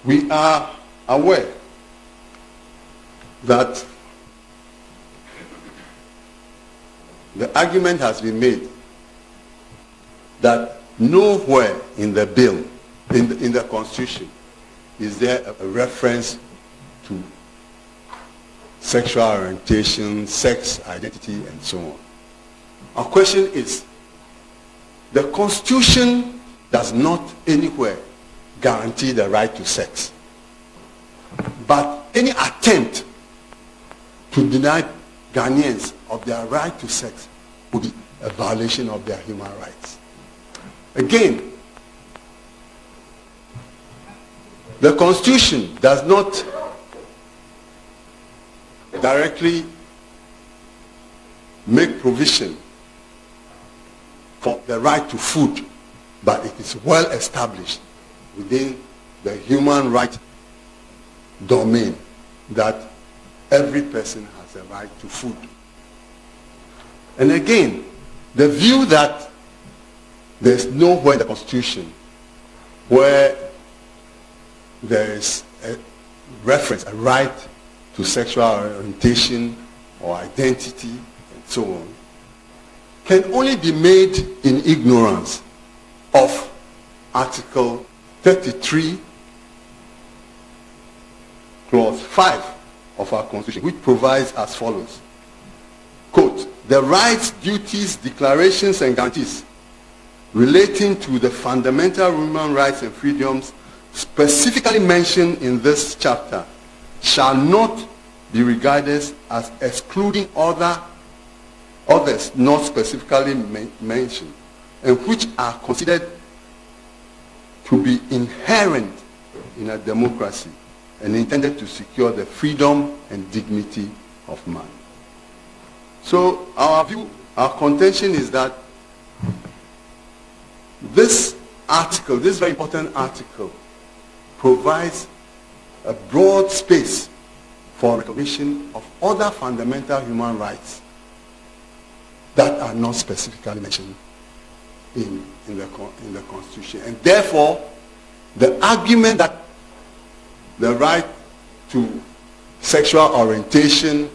We are aware that the argument has been made that nowhere in the bill, in the Constitution, is there a reference to sexual orientation, sex identity, and so on. Our question is, the Constitution does not anywhere guarantee the right to sex. But any attempt to deny Ghanaians of their right to sex would be a violation of their human rights. Again, the Constitution does not directly make provision for the right to food, but it is well established within the human right domain that every person has a right to food. And again, the view that there's nowhere in the Constitution where there is a reference, a right to sexual orientation or identity and so on, can only be made in ignorance of Article 33, Clause 5 of our Constitution, which provides as follows, quote, "The rights, duties, declarations, and guarantees relating to the fundamental human rights and freedoms specifically mentioned in this chapter shall not be regarded as excluding others not specifically mentioned, and which are considered to be inherent in a democracy and intended to secure the freedom and dignity of man." So our view, our contention is that this article, this very important article, provides a broad space for recognition of other fundamental human rights that are not specifically mentioned in the Constitution. And therefore, the argument that the right to sexual orientation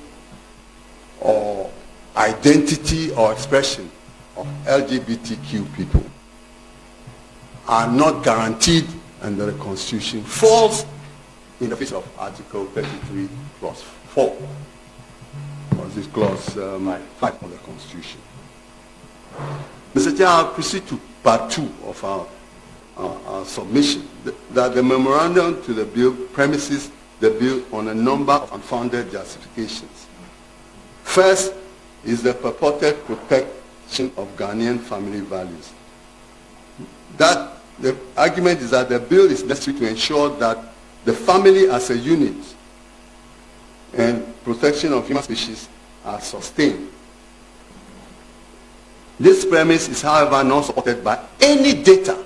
or identity or expression of LGBTQ people are not guaranteed under the Constitution falls in the face of Article 33, Clause 4. Or this Clause 5 of the Constitution. Mr. Chair, I'll proceed to part 2 of our submission, that the memorandum to the bill premises the bill on a number of unfounded justifications. First is the purported protection of Ghanaian family values. That the argument is that the bill is necessary to ensure that the family as a unit and protection of human species are sustained. This premise is, however, not supported by any data,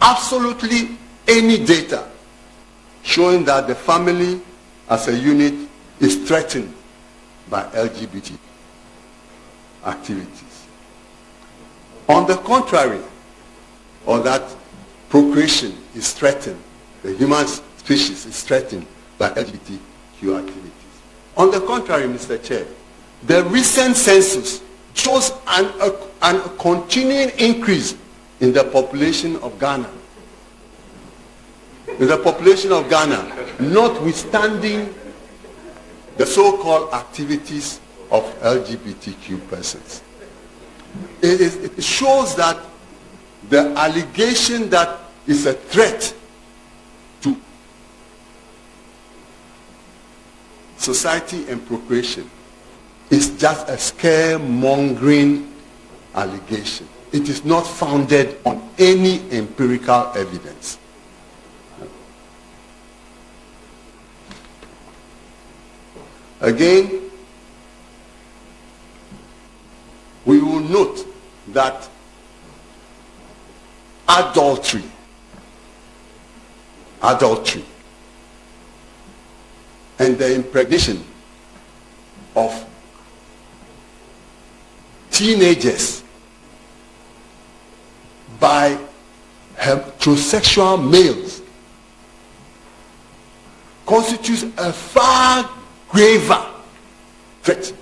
absolutely any data, showing that the family as a unit is threatened by LGBT activities. On the contrary, or that procreation is threatened, the human species is threatened by LGBTQ activities. On the contrary, Mr. Chair, the recent census shows a continuing increase in the population of Ghana. In the population of Ghana, notwithstanding the so-called activities of LGBTQ persons. It shows that the allegation that is a threat to society and procreation is just a scaremongering allegation. It is not founded on any empirical evidence. Again, we will note that adultery, and the impregnation of teenagers by heterosexual males constitutes a far graver threat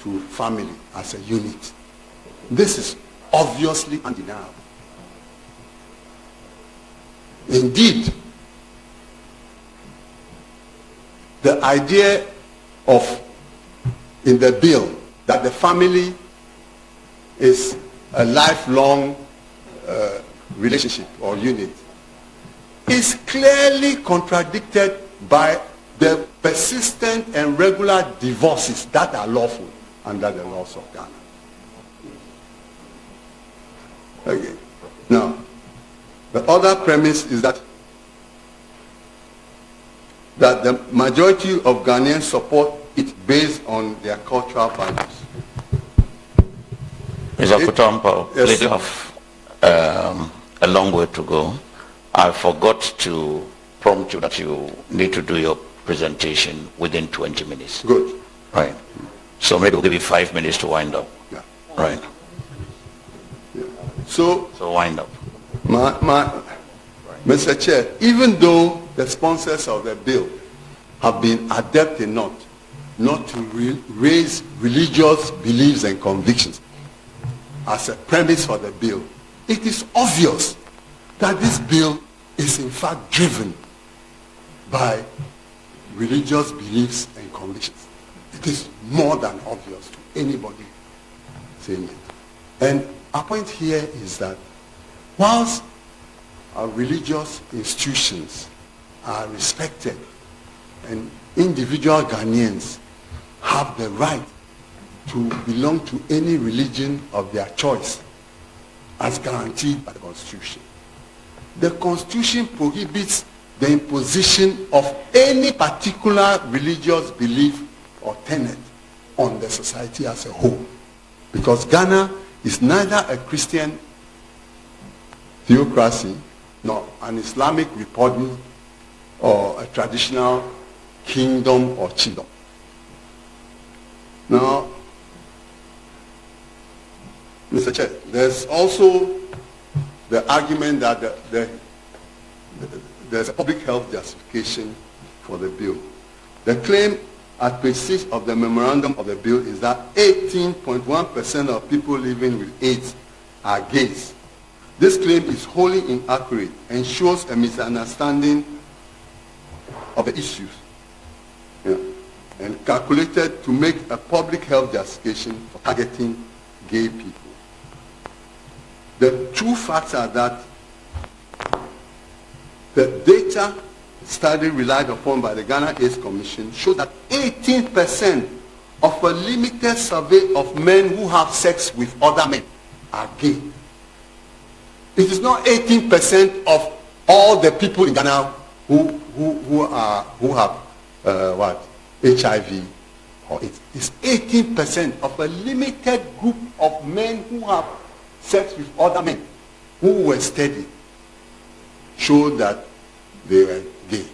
to family as a unit. This is obviously undeniable. Indeed, the idea of, in the bill, that the family is a lifelong relationship or unit is clearly contradicted by the persistent and regular divorces that are lawful under the laws of Ghana. Okay. Now, the other premise is that the majority of Ghanaians support it based on their cultural values. Mr. Akoto, yes, you have a long way to go. I forgot to prompt you that you need to do your presentation within 20 minutes. Good. Right. So maybe we'll give you 5 minutes to wind up. Yeah. Right. Yeah. So wind up. Mr. Chair, even though the sponsors of the bill have been adept enough not to raise religious beliefs and convictions as a premise for the bill, it is obvious that this bill is in fact driven by religious beliefs and convictions. It is more than obvious to anybody saying it. And our point here is that whilst our religious institutions are respected and individual Ghanaians have the right to belong to any religion of their choice as guaranteed by the Constitution, the Constitution prohibits the imposition of any particular religious belief or tenet on the society as a whole. Because Ghana is neither a Christian theocracy nor an Islamic republic or a traditional kingdom or chiefdom. Now, Mr. Chair, there's also the argument that there's a public health justification for the bill. The claim at page 6 of the memorandum of the bill is that 18.1% of people living with AIDS are gays. This claim is wholly inaccurate and shows a misunderstanding of the issues, and calculated to make a public health justification for targeting gay people. The true facts are that the data study relied upon by the Ghana AIDS Commission show that 18% of a limited survey of men who have sex with other men are gay. It is not 18% of all the people in Ghana who have HIV or AIDS. It's 18% of a limited group of men who have sex with other men who were studied showed that they were gay.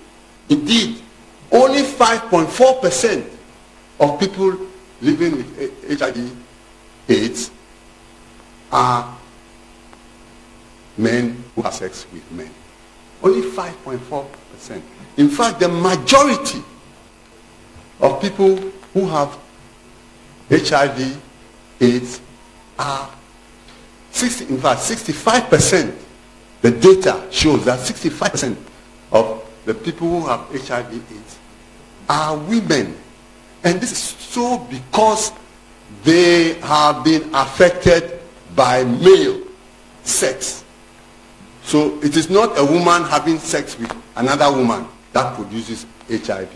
Indeed, only 5.4% of people living with HIV AIDS are men who have sex with men. Only 5.4%. In fact, the majority of people who have HIV AIDS are 65%. The data shows that 65% of the people who have HIV AIDS are women. And this is so because they have been affected by male sex. So it is not a woman having sex with another woman that produces HIV.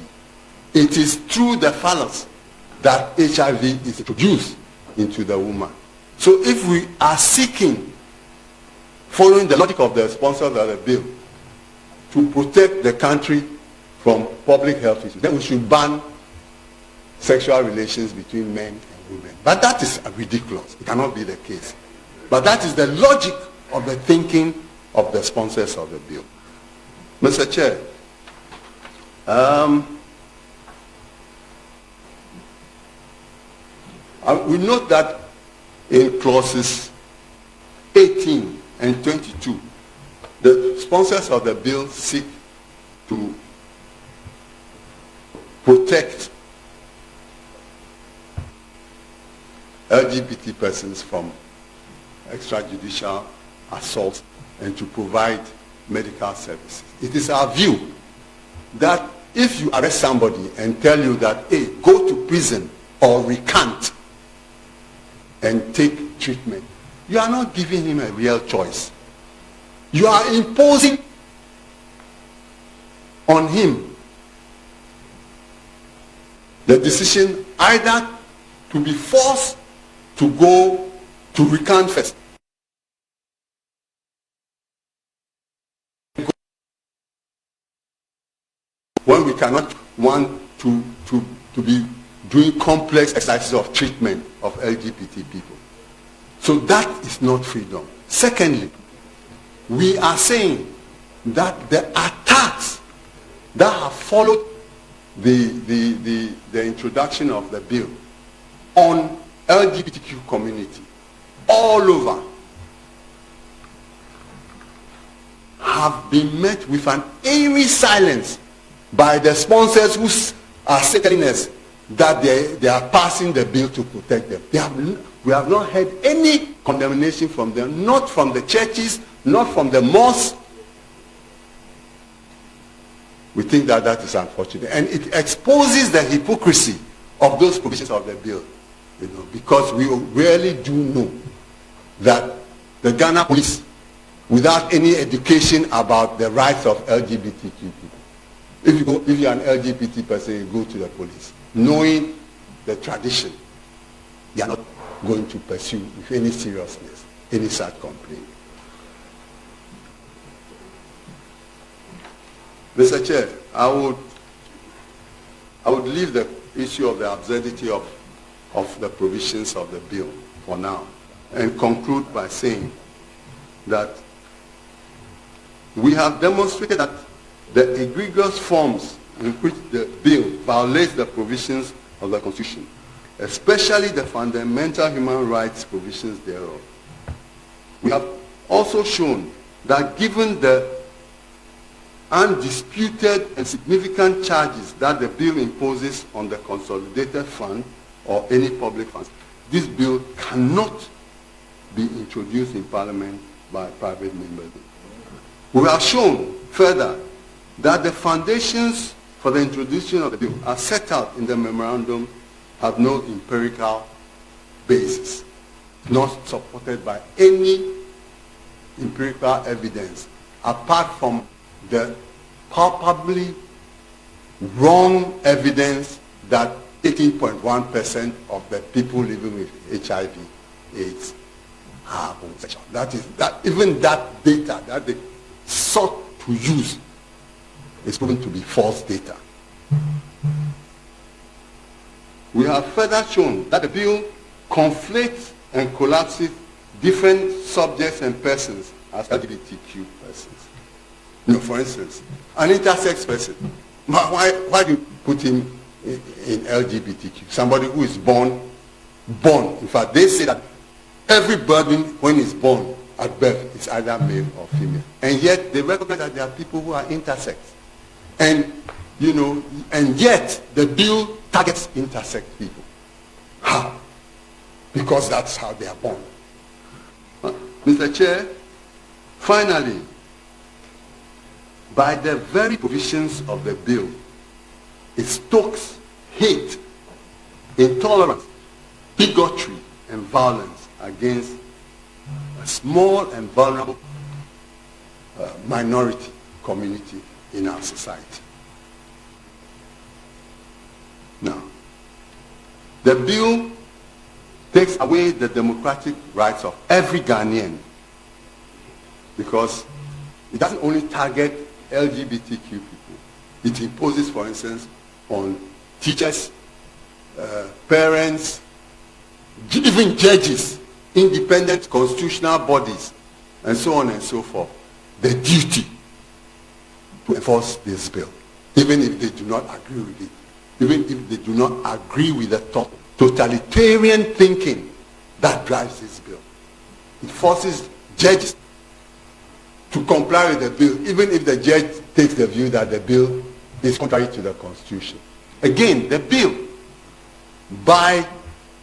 It is through the phallus that HIV is produced into the woman. So if we are seeking, following the logic of the sponsors of the bill, to protect the country from public health issues, then we should ban sexual relations between men and women. But that is ridiculous. It cannot be the case. But that is the logic of the thinking of the sponsors of the bill. Mr. Chair, we note that in clauses 18 and 22, the sponsors of the bill seek to protect LGBT persons from extrajudicial assault and to provide medical services. It is our view that if you arrest somebody and tell you that, hey, go to prison or recant and take treatment, you are not giving him a real choice. You are imposing on him the decision either to be forced to go to recant first, when we cannot want to be doing complex exercises of treatment of LGBT people. So that is not freedom. Secondly, we are saying that the attacks that have followed the introduction of the bill on LGBTQ community all over have been met with an eerie silence by the sponsors who are telling us that they are passing the bill to protect them. We have not heard any condemnation from them, not from the churches, not from the mosques. We think that that is unfortunate. And it exposes the hypocrisy of those provisions of the bill. Because we really do know that the Ghana police, without any education about the rights of LGBTQ people, if you're an LGBT person, you go to the police, knowing the tradition, they are not going to pursue with any seriousness any such complaint. Mr. Chair, I would leave the issue of the absurdity of the provisions of the bill for now and conclude by saying that we have demonstrated that the egregious forms in which the bill violates the provisions of the Constitution, especially the fundamental human rights provisions thereof. We have also shown that given the undisputed and significant charges that the bill imposes on the consolidated fund or any public funds, this bill cannot be introduced in Parliament by private members. We have shown further that the foundations for the introduction of the bill are set out in the memorandum have no empirical basis, not supported by any empirical evidence apart from the palpably wrong evidence that 18.1% of the people living with HIV/AIDS are homosexual. Even that data that they sought to use is proven to be false data. We have further shown that the bill conflates and collapses different subjects and persons as LGBTQ persons. For instance, an intersex person, why do you put him in LGBTQ? Somebody who is born. In fact, they say that everybody when he's born at birth is either male or female. And yet they recognize that there are people who are intersex. And yet the bill targets intersex people. How? Because that's how they are born. Mr. Chair, finally, by the very provisions of the bill, it stokes hate, intolerance, bigotry, and violence against a small and vulnerable minority community in our society. Now, the bill takes away the democratic rights of every Ghanaian because it doesn't only target LGBTQ people. It imposes, for instance, on teachers, parents, even judges, independent constitutional bodies, and so on and so forth, the duty to enforce this bill, even if they do not agree with it, even if they do not agree with the totalitarian thinking that drives this bill. It forces judges to comply with the bill, even if the judge takes the view that the bill is contrary to the Constitution. Again, the bill, by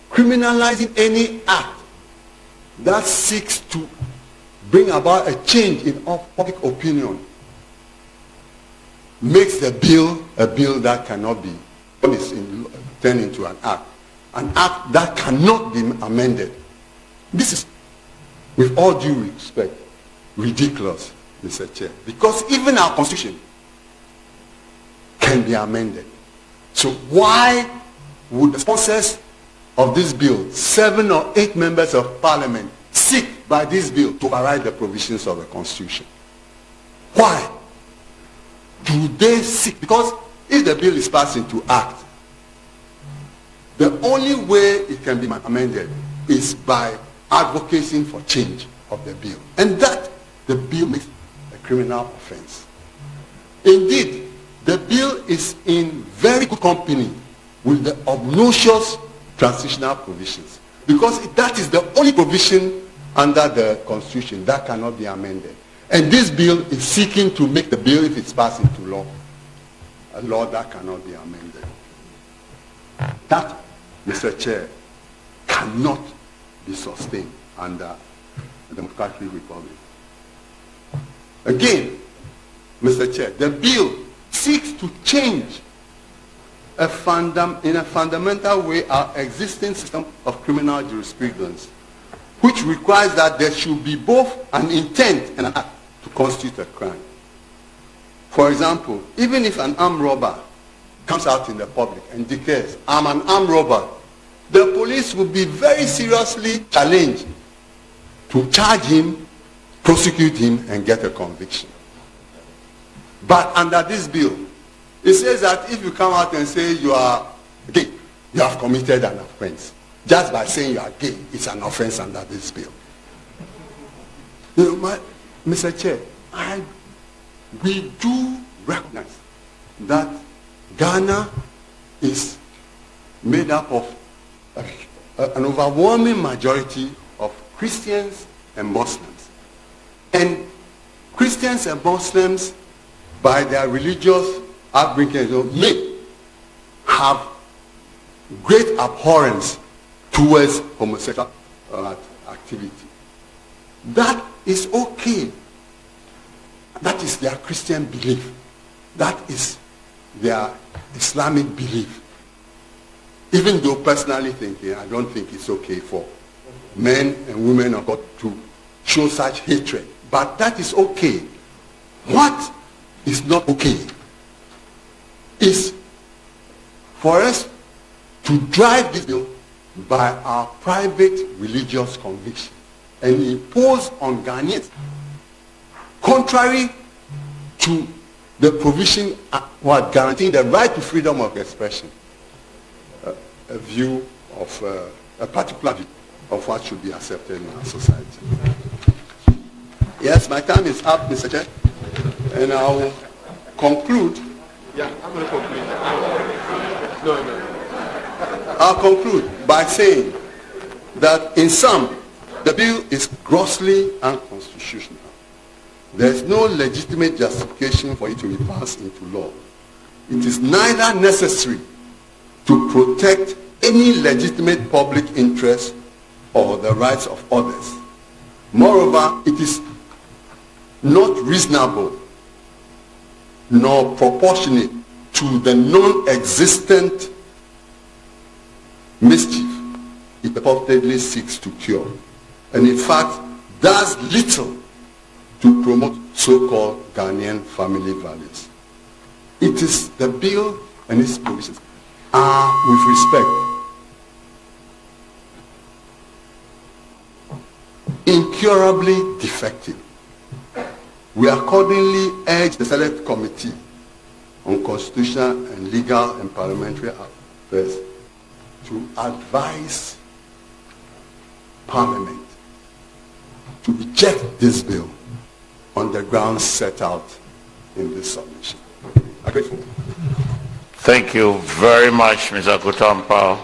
criminalizing any act that seeks to bring about a change in public opinion, makes the bill a bill that cannot be turned into an act that cannot be amended. This is, with all due respect, ridiculous, Mr. Chair, because even our Constitution can be amended. So why would the sponsors of this bill, 7 or 8 members of Parliament, seek by this bill to override the provisions of the Constitution? Why do they seek? Because if the bill is passed into act, the only way it can be amended is by advocating for change of the bill. And that the bill makes a criminal offense. Indeed, the bill is in very good company with the obnoxious transitional provisions, because that is the only provision under the Constitution that cannot be amended. And this bill is seeking to make the bill, if it's passed into law, a law that cannot be amended. That, Mr. Chair, cannot be sustained under a democratic republic. Again, Mr. Chair, the bill seeks to change in a fundamental way our existing system of criminal jurisprudence, which requires that there should be both an intent and an act to constitute a crime. For example, even if an armed robber comes out in the public and declares, "I'm an armed robber," the police will be very seriously challenged to charge him, prosecute him, and get a conviction. But under this bill, it says that if you come out and say you are gay, you have committed an offense. Just by saying you are gay, it's an offense under this bill. You know, Mr. Chair, we do recognize that Ghana is made up of an overwhelming majority of Christians and Muslims. And Christians and Muslims, by their religious upbringing, may have great abhorrence towards homosexual activity. That is okay. That is their Christian belief. That is their Islamic belief. Even though personally thinking, I don't think it's okay for men and women of God to show such hatred. But that is okay. What is not okay is for us to drive this bill by our private religious conviction and impose on Ghanaians, contrary to the provision guaranteeing the right to freedom of expression, a view of a particular view of what should be accepted in our society. Yes, my time is up, Mr. Chair, and I'll conclude. Yeah, I'm going to conclude. I'll conclude by saying that in sum, the bill is grossly unconstitutional. There is no legitimate justification for it to be passed into law. It is neither necessary to protect any legitimate public interest or the rights of others. Moreover, it is not reasonable nor proportionate to the non-existent mischief it purportedly seeks to cure, and in fact does little to promote so-called Ghanaian family values. It is the bill and its provisions are, with respect, incurably defective. We accordingly urge the Select Committee on Constitutional and Legal and Parliamentary Affairs to advise Parliament to reject this bill on the grounds set out in this submission. I'm grateful. Thank you very much, Mr. Akoto.